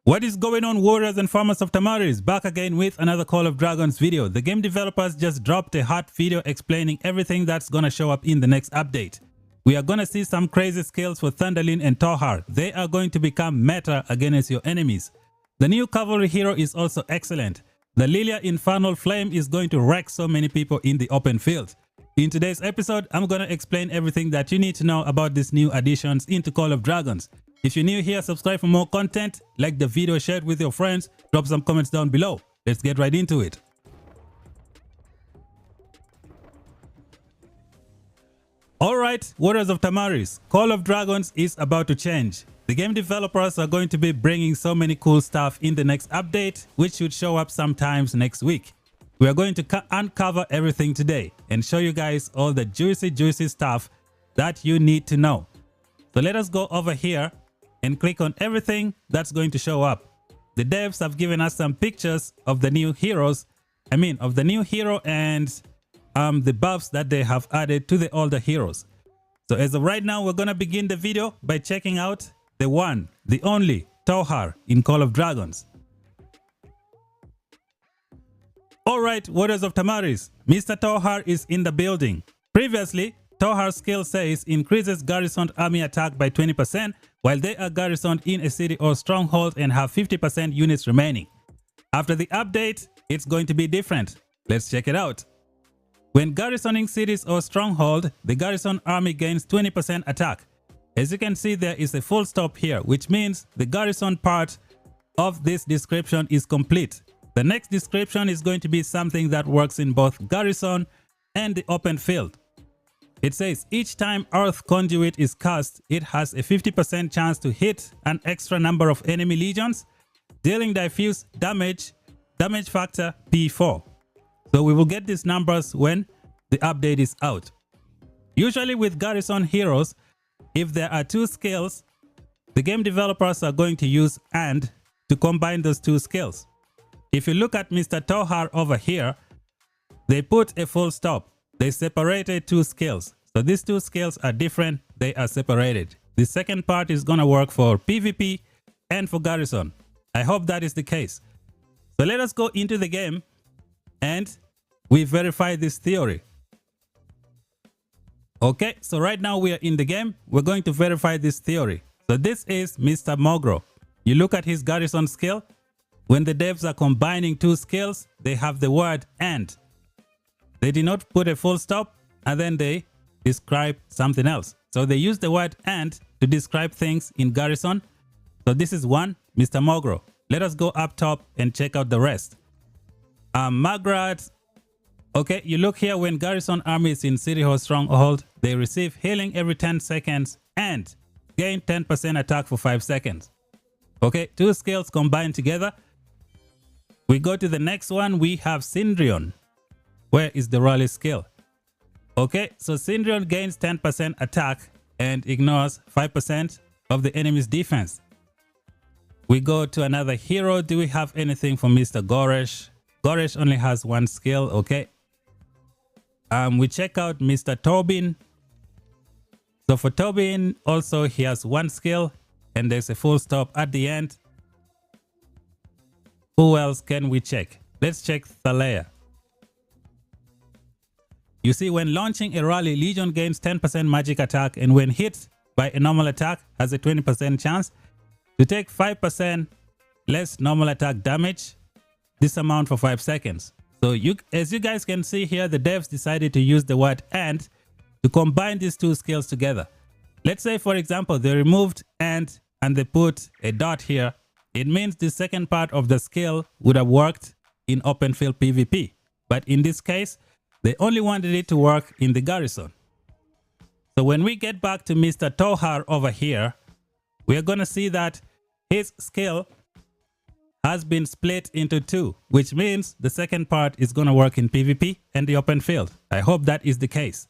What is going on, warriors and farmers of Tamaris? Back again with another Call of Dragons video. The game developers just dropped a hot video explaining everything that's gonna show up in the next update. We are gonna see some crazy skills for Thundelyn and Tohar. They are going to become meta against your enemies. The new cavalry hero is also excellent. The Lilia Infernal Flame is going to wreck so many people in the open field. In today's episode, I'm gonna explain everything that you need to know about these new additions into Call of Dragons. If you're new here, subscribe for more content, like the video, share it with your friends, drop some comments down below. Let's get right into it. Alright, Warriors of Tamaris, Call of Dragons is about to change. The game developers are going to be bringing so many cool stuff in the next update, which should show up sometimes next week. We are going to uncover everything today and show you guys all the juicy stuff that you need to know. So let us go over here and click on everything that's going to show up. The devs have given us some pictures of the new heroes. Of the new hero and the buffs that they have added to the older heroes. So as of right now, we're going to begin the video by checking out the one, the only Tohar in Call of Dragons. Alright, Warriors of Tamaris, Mr. Tohar is in the building. Previously, Tohar's skill says increases garrisoned army attack by 20% while they are garrisoned in a city or stronghold and have 50% units remaining. After the update, it's going to be different. Let's check it out. When garrisoning cities or stronghold, the garrison army gains 20% attack. As you can see, there is a full stop here, which means the garrison part of this description is complete. The next description is going to be something that works in both garrison and the open field. It says each time Earth Conduit is cast, it has a 50% chance to hit an extra number of enemy legions, dealing diffuse damage factor P4. So we will get these numbers when the update is out. Usually with garrison heroes, if there are two skills, the game developers are going to use AND to combine those two skills. If you look at Mr. Tohar over here, they put a full stop. They separated two skills. So these two skills are different. They are separated. The second part is going to work for PvP and for garrison. I hope that is the case. So let us go into the game and we verify this theory. Okay, so right now we are in the game. We're going to verify this theory. So this is Mr. Mogro. You look at his garrison skill. When the devs are combining two skills, they have the word AND. They did not put a full stop and then they describe something else. So they use the word AND to describe things in garrison. So this is one, Mr. Mogro. Let us go up top and check out the rest. Magrat. Okay, you look here, when garrison army is in city or stronghold, they receive healing every 10 seconds and gain 10% attack for 5 seconds. Okay, two skills combined together. We go to the next one. We have Syndrion. Where is the rally skill? Okay, so Syndrion gains 10% attack and ignores 5% of the enemy's defense. We go to another hero. Do we have anything for Mr. Goresh? Goresh only has one skill. Okay. We check out Mr. Tobin. So for Tobin, also he has one skill and there's a full stop at the end. Who else can we check? Let's check Thalea. You see, when launching a rally, Legion gains 10% magic attack and when hit by a normal attack has a 20% chance to take 5% less normal attack damage, this amount for 5 seconds. So as you guys can see here, the devs decided to use the word AND to combine these two skills together. Let's say, for example, they removed AND and they put a dot here. It means the second part of the skill would have worked in open field PvP. But in this case, they only wanted it to work in the garrison. So when we get back to Mr. Tohar over here, we are going to see that his skill has been split into two, which means the second part is going to work in PvP and the open field. I hope that is the case.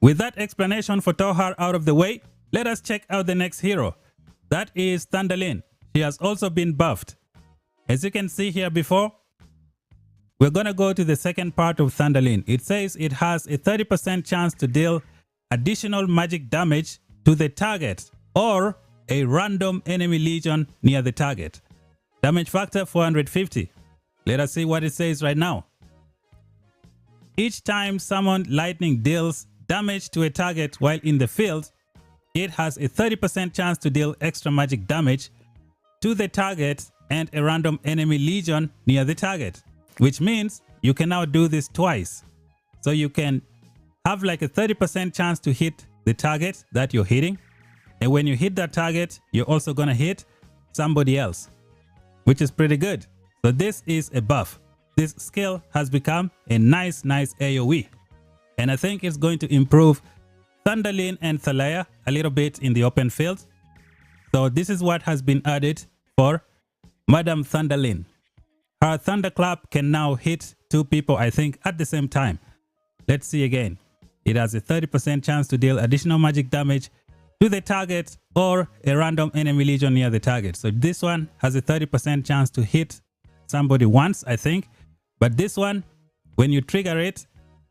With that explanation for Tohar out of the way, let us check out the next hero. That is Thundelyn. She has also been buffed. As you can see here before, we're going to go to the second part of Thundelyn. It says it has a 30% chance to deal additional magic damage to the target or a random enemy legion near the target. Damage factor 450. Let us see what it says right now. Each time summoned lightning deals damage to a target while in the field, it has a 30% chance to deal extra magic damage to the target and a random enemy legion near the target, which means you can now do this twice. So you can have like a 30% chance to hit the target that you're hitting, and when you hit that target, you're also gonna hit somebody else, which is pretty good. So this is a buff. This skill has become a nice AoE, and I think it's going to improve Thundelyn and Thalia a little bit in the open field. So this is what has been added for Madam Thundelyn. Her thunderclap can now hit 2 people, I think, at the same time. Let's see again. It has a 30% chance to deal additional magic damage to the target or a random enemy legion near the target. So this one has a 30% chance to hit somebody once, I think. But this one, when you trigger it,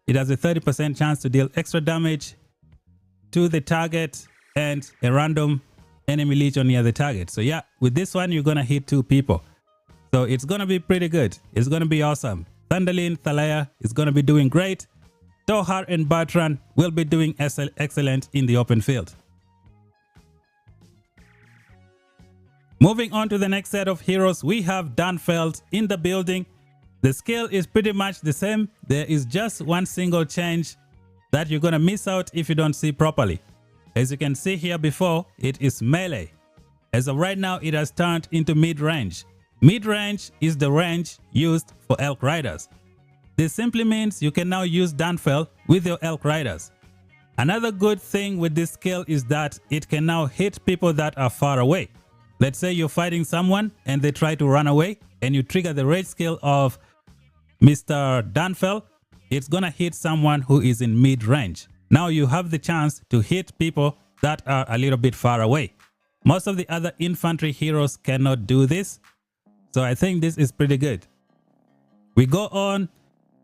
it has a 30% chance to deal extra damage to the target and a random enemy legion near the target. So yeah, with this one, you're gonna hit 2 people. So it's gonna be pretty good. It's gonna be awesome. Thundelyn, Thalia is gonna be doing great. Tohar and Bertrand will be doing excellent in the open field. Moving on to the next set of heroes, we have Dunfeld in the building. The skill is pretty much the same. There is just one single change that you're gonna miss out if you don't see properly. As you can see here before, it is melee. As of right now, it has turned into mid-range. Mid-range is the range used for elk riders. This simply means you can now use Dunfeld with your elk riders. Another good thing with this skill is that it can now hit people that are far away. Let's say you're fighting someone and they try to run away, and you trigger the rage skill of Mr. Dunfeld. It's gonna hit someone who is in mid-range. Now you have the chance to hit people that are a little bit far away. Most of the other infantry heroes cannot do this, so I think this is pretty good. We go on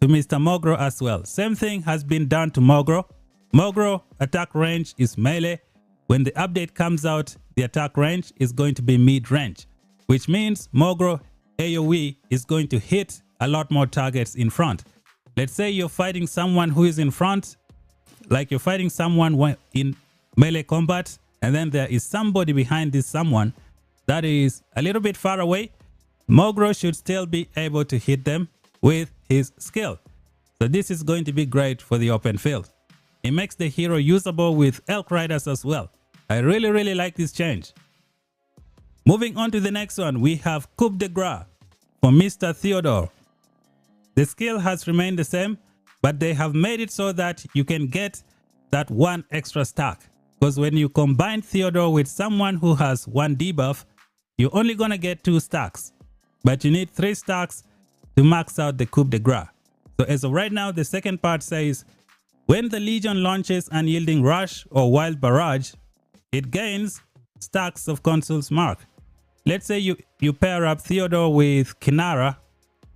to Mr. Mogro as well. Same thing has been done to Mogro. Mogro attack range is melee. When the update comes out, the attack range is going to be mid-range, which means Mogro AoE is going to hit a lot more targets in front. Let's say you're fighting someone who is in front, like you're fighting someone in melee combat, and then there is somebody behind this someone that is a little bit far away. Mogro should still be able to hit them with his skill. So this is going to be great for the open field. It makes the hero usable with elk riders as well. I really like this change. Moving on to the next one, we have coup de grace for Mr. Theodore. The skill has remained the same, but they have made it so that you can get that 1 extra stack. Because when you combine Theodore with someone who has 1 debuff, you're only gonna get 2 stacks. But you need 3 stacks to max out the coup de grace. So as of right now, the second part says, when the Legion launches Unyielding Rush or Wild Barrage, it gains stacks of Consul's Mark. Let's say you pair up Theodore with Kinara,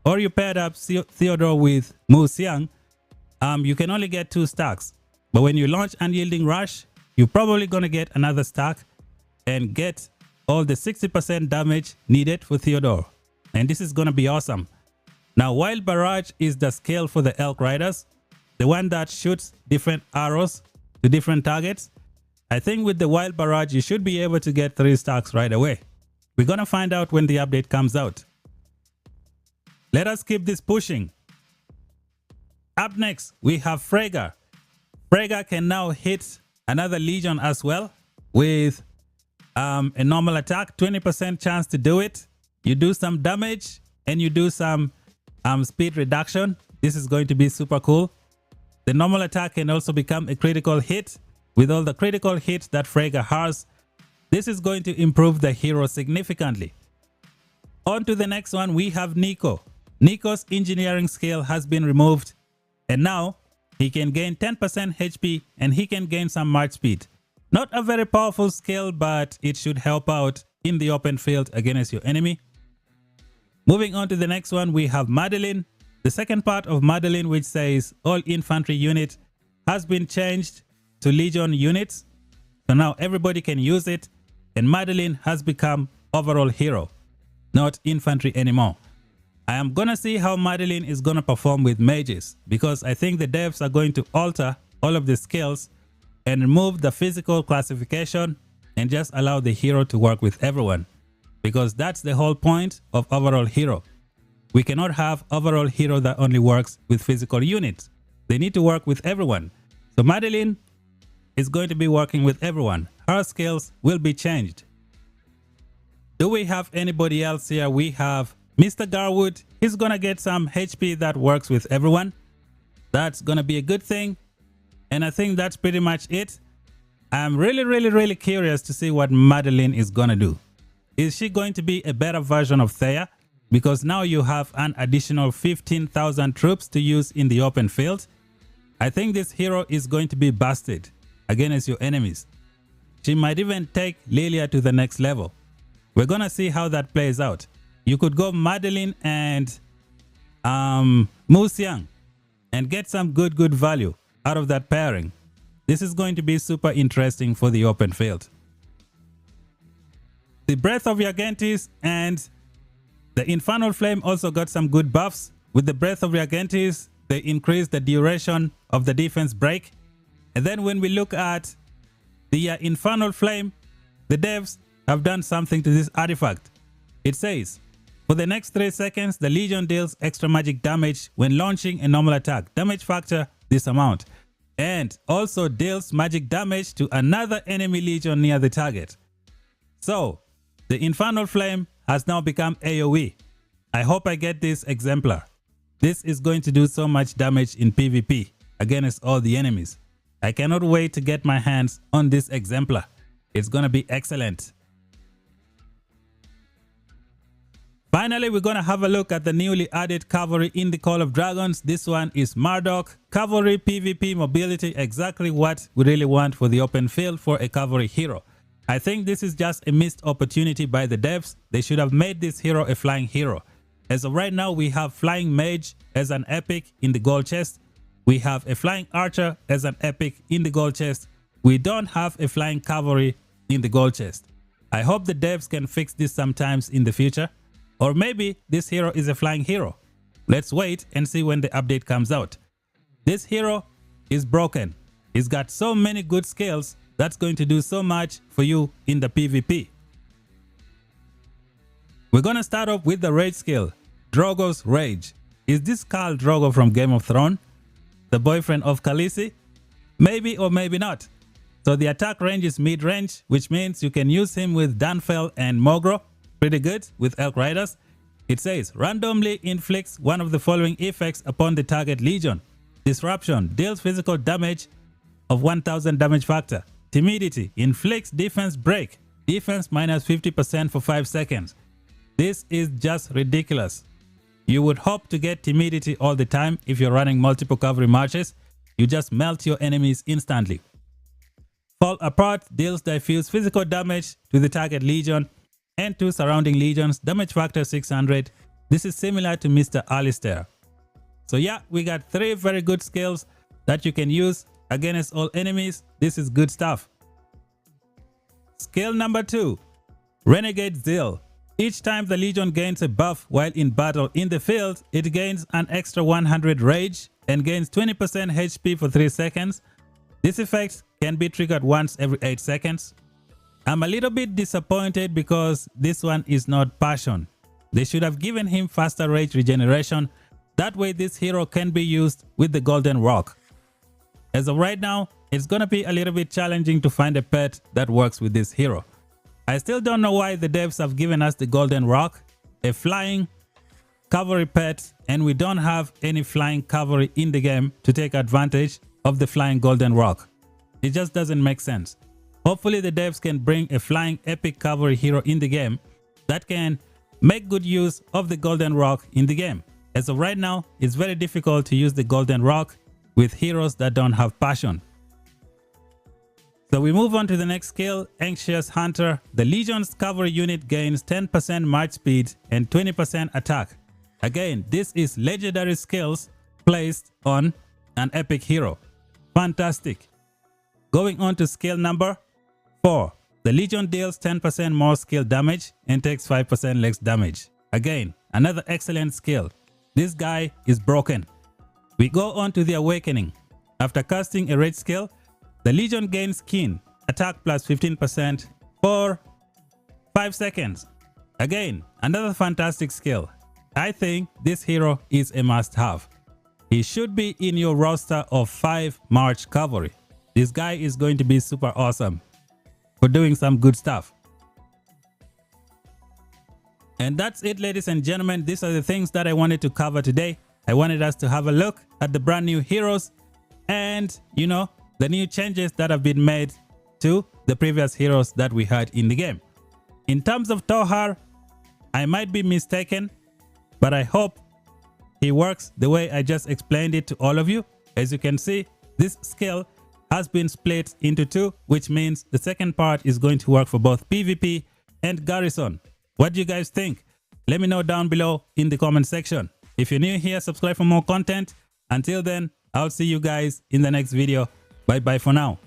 or you paired up Theodore with Mu Xiang, you can only get 2 stacks. But when you launch Unyielding Rush, you're probably going to get another stack and get all the 60% damage needed for Theodore. And this is going to be awesome. Now, Wild Barrage is the skill for the Elk Riders, the one that shoots different arrows to different targets. I think with the Wild Barrage, you should be able to get 3 stacks right away. We're going to find out when the update comes out. Let us keep this pushing. Up next, we have Freyga. Freyga can now hit another Legion as well with a normal attack, 20% chance to do it. You do some damage and you do some speed reduction. This is going to be super cool. The normal attack can also become a critical hit. With all the critical hits that Freyga has, this is going to improve the hero significantly. On to the next one, we have Nico. Nico's engineering skill has been removed, and now he can gain 10% HP and he can gain some march speed. Not a very powerful skill, but it should help out in the open field against your enemy. Moving on to the next one, we have Madeline. The second part of Madeline, which says all infantry unit, has been changed to Legion units. So now everybody can use it. and Madeleine has become overall hero, not infantry anymore. I am gonna see how Madeleine is gonna perform with mages, because I think the devs are going to alter all of the skills and remove the physical classification and just allow the hero to work with everyone, because that's the whole point of overall hero. We cannot have overall hero that only works with physical units. They need to work with everyone. So Madeleine is going to be working with everyone. Her skills will be changed. Do we have anybody else here? We have Mr. Garwood. He's gonna get some HP that works with everyone. That's gonna be a good thing. And I think that's pretty much it. I'm really curious to see what Madeleine is gonna do. Is she going to be a better version of Thea? Because now you have an additional 15,000 troops to use in the open field. I think this hero is going to be busted against your enemies. She might even take Lilia to the next level. We're gonna see how that plays out. You could go Madeleine and Musiang and get some good value out of that pairing. This is going to be super interesting for the open field. The Breath of Jargentis and the Infernal Flame also got some good buffs. With the Breath of Jargentis, they increased the duration of the defense break. And then when we look at the Infernal Flame, the devs have done something to this artifact. It says, for the next 3 seconds, the Legion deals extra magic damage when launching a normal attack. Damage factor this amount. And also deals magic damage to another enemy Legion near the target. So, the Infernal Flame has now become AoE. I hope I get this exemplar. This is going to do so much damage in PvP against all the enemies. I cannot wait to get my hands on this exemplar. It's gonna be excellent. Finally, we're gonna have a look at the newly added cavalry in the Call of Dragons. This one is Mardok. Cavalry PvP mobility, exactly what we really want for the open field for a cavalry hero. I think this is just a missed opportunity by the devs. They should have made this hero a flying hero. As of right now, we have Flying Mage as an epic in the gold chest. We have a Flying Archer as an epic in the gold chest. We don't have a Flying Cavalry in the gold chest. I hope the devs can fix this sometimes in the future. Or maybe this hero is a flying hero. Let's wait and see when the update comes out. This hero is broken. He's got so many good skills that's going to do so much for you in the PvP. We're gonna start off with the rage skill, Drogo's Rage. Is this Khal Drogo from Game of Thrones? The boyfriend of Khaleesi? Maybe or maybe not. So the attack range is mid-range, which means you can use him with Danfel and Mogro. Pretty good with Elk Riders. It says, randomly inflicts one of the following effects upon the target Legion. Disruption, deals physical damage of 1000 damage factor. Timidity, inflicts defense break. Defense minus 50% for 5 seconds. This is just ridiculous. You would hope to get timidity all the time if you're running multiple cavalry marches. You just melt your enemies instantly. Fall Apart deals diffuse physical damage to the target Legion and to surrounding legions. Damage factor 600. This is similar to Mr. Alistair. So yeah, we got 3 very good skills that you can use against all enemies. This is good stuff. Skill number 2, Renegade Zeal. Each time the Legion gains a buff while in battle in the field, it gains an extra 100 rage and gains 20% HP for 3 seconds. This effect can be triggered once every 8 seconds. I'm a little bit disappointed because this one is not passion. They should have given him faster rage regeneration. That way this hero can be used with the Golden Rock. As of right now, it's gonna be a little bit challenging to find a pet that works with this hero. I still don't know why the devs have given us the Golden Rock, a flying cavalry pet, and we don't have any flying cavalry in the game to take advantage of the flying Golden Rock. It just doesn't make sense. Hopefully the devs can bring a flying epic cavalry hero in the game that can make good use of the Golden Rock in the game. As of right now, it's very difficult to use the Golden Rock with heroes that don't have passion. So we move on to the next skill, Anxious Hunter. The Legion's cavalry unit gains 10% march speed and 20% attack. Again, this is legendary skills placed on an epic hero. Fantastic. Going on to skill number 4, The Legion deals 10% more skill damage and takes 5% less damage. Again, another excellent skill. This guy is broken. We go on to the Awakening. After casting a rage skill, the Legion gains Keen, attack plus 15% for 5 seconds. Again, another fantastic skill. I think this hero is a must-have. He should be in your roster of 5 March cavalry. This guy is going to be super awesome for doing some good stuff. And that's it, ladies and gentlemen. These are the things that I wanted to cover today. I wanted us to have a look at the brand new heroes and, you know, the new changes that have been made to the previous heroes that we had in the game. In terms of Tohar, I might be mistaken, but I hope he works the way I just explained it to all of you. As you can see, this skill has been split into 2, which means the second part is going to work for both PvP and Garrison. What do you guys think? Let me know down below in the comment section. If you're new here, subscribe for more content. Until then, I'll see you guys in the next video. Bye bye for now.